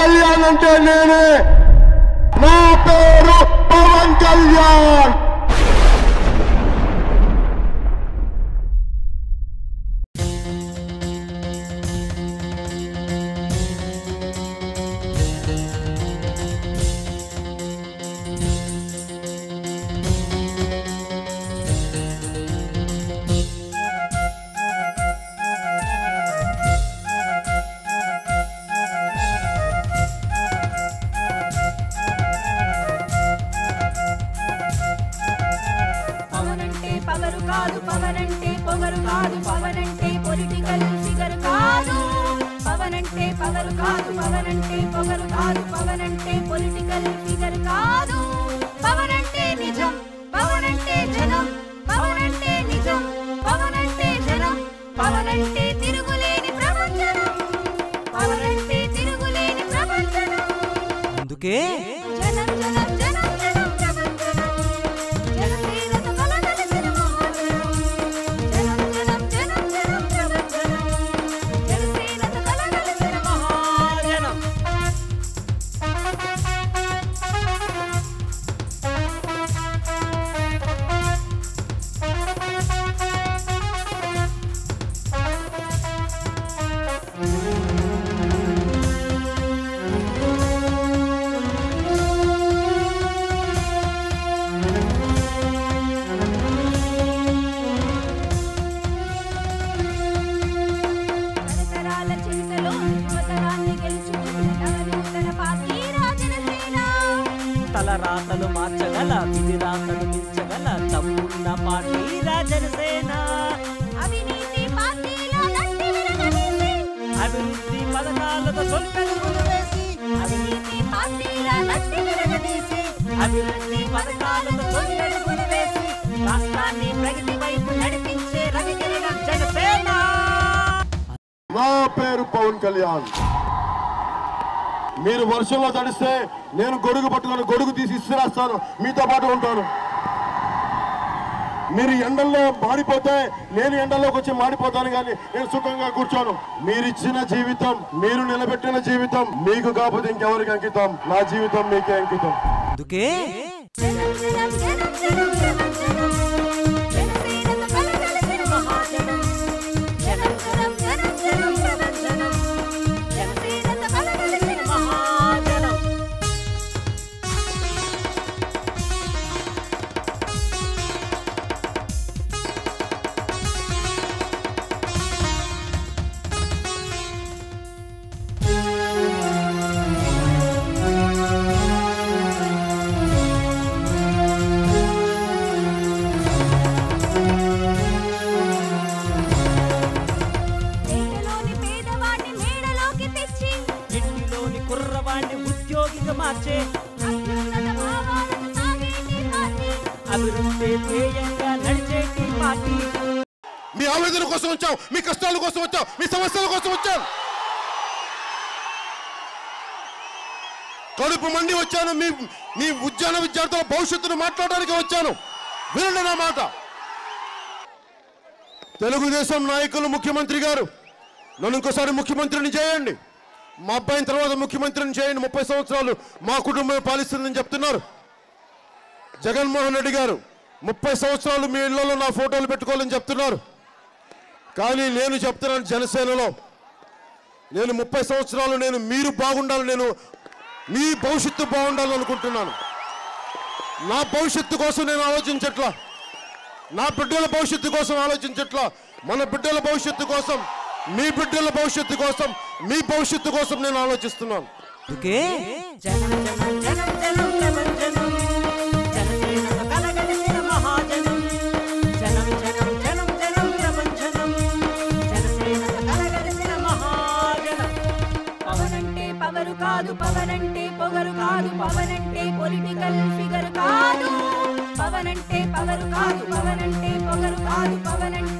కళ్యాణ్ అంటే నేనే. నా పేరు పవన్ కళ్యాణ్. పవనంటే పొగరు కాదు, పవనంటే పొలిటికల్ ఫిగర్ కాదు. పవనంటే పవరు కాదు, పవనంటే పొగరు కాదు, పవనంటే పొలిటికల్ ఫిగర్ కాదు. పవనంటే నిజం, పవనంటే జనం, పవనంటే నిజం, పవనంటే జనం, పవనంటే తిరుగులేని ప్రపంచం, పవనంటే తిరుగులేని ప్రపంచం. అందుకే జనం జనం జనం జనం ప్రపంచం, జనసేనతో కలగలిసిన మహాజనం. జనం జనం జనం జనం ప్రపంచం, జనసేనతో కలగలిసిన మహాజనం. తరతరాల చరితలో యువతరాన్ని గెలుచుకున్న నవనూతన పార్టీ జనసేన. తలరాతలు మార్చగల, విధి రాతలు మించగల తమ్మున్న పార్టీ జనసేన. అవినీతి పార్టీలో నట్టి విరగదీసి, అభివృద్ధి పథకాలతో తొలిపెరుగులు వేసి, అవినీతి పార్టీలో నట్టి విరగదీసి, అభివృద్ధి పథకాలతో తొలిపెరుగులు వేసి రాష్ట్రాన్ని ప్రగతి వైపు నడిపించే రవికిరణం జనసేన. నా పేరు పవన్ కళ్యాణ్. మీరు వర్షంలో తడిస్తే నేను గొడుగు పట్టుకొని గొడుగు తీసి ఇసిరేస్తాను, మీతో పాటు ఉంటాను. మీరు ఎండల్లో మాడిపోతే నేను ఎండల్లోకి వచ్చి మాడిపోతాను, కానీ నేను సుఖంగా కూర్చోను. మీరిచ్చిన జీవితం, మీరు నిలబెట్టిన జీవితం మీకు కాకపోతే ఇంకెవరికి అంకితం? నా జీవితం మీకే అంకితం. అందుకే జనం జనం జనం జనం ప్రపంచం, జనసేనతో కలగలిసిన మహాజనం. జనం జనం జనం జనం ప్రపంచం, జనసేనతో కలగలిసిన మహాజనం. పేటలోని పేదవాడిని మేడలోకి తెచ్చి, ఇంటిలోని కుర్రవాణ్ణి ఉద్యోగిగా మార్చే అత్యున్నత భావాలను సాగేటి పార్టీ. అభివృద్ధి ధ్యేయంగా నడిచేటి పార్టీ. మీ ఆవేదన కోసం వచ్చాం, మీ కష్టాల కోసం వచ్చాం, మీ సమస్యల కోసం వచ్చాం. కడుపు మండి వచ్చాను. మీ ఉద్యాన విద్యార్థుల భవిష్యత్తును మాట్లాడడానికి వచ్చాను. వినండి నా మాట. తెలుగుదేశం నాయకులు, ముఖ్యమంత్రి గారు నన్ను ఇంకోసారి ముఖ్యమంత్రిని చేయండి, మా అబ్బాయిని తర్వాత ముఖ్యమంత్రిని చేయండి, 30 సంవత్సరాలు మా కుటుంబం పాలిస్తుందని చెప్తున్నారు. జగన్మోహన్ రెడ్డి గారు 30 సంవత్సరాలు మీ ఇళ్లలో నా ఫోటోలు పెట్టుకోవాలని చెప్తున్నారు. కానీ నేను చెప్తున్నాను, జనసేనలో నేను 30 సంవత్సరాలు మీరు బాగుండాలి, నేను మీ భవిష్యత్తు బాగుండాలనుకుంటున్నాను. నా భవిష్యత్తు కోసం నేను ఆలోచించట్లా, నా బిడ్డల భవిష్యత్తు కోసం ఆలోచించట్లా, మన బిడ్డల భవిష్యత్తు కోసం, మీ బిడ్డల భవిష్యత్తు కోసం, మీ భవిష్యత్తు కోసం నేను ఆలోచిస్తున్నాను. అందుకే జనం జనం జనం జనం ప్రపంచం, జనసేనతో కలగలిసిన మహాజనం. జనం జనం జనం జనం ప్రపంచం, జనసేనతో కలగలిసిన మహాజనం. పవనంటే పవరు కాదు, పవనంటే పొగరు కాదు, పవనంటే పొలిటికల్ ఫిగర్ కాదు. పవనంటే పవరు కాదు, పవనంటే పొగరు కాదు, పవనంటే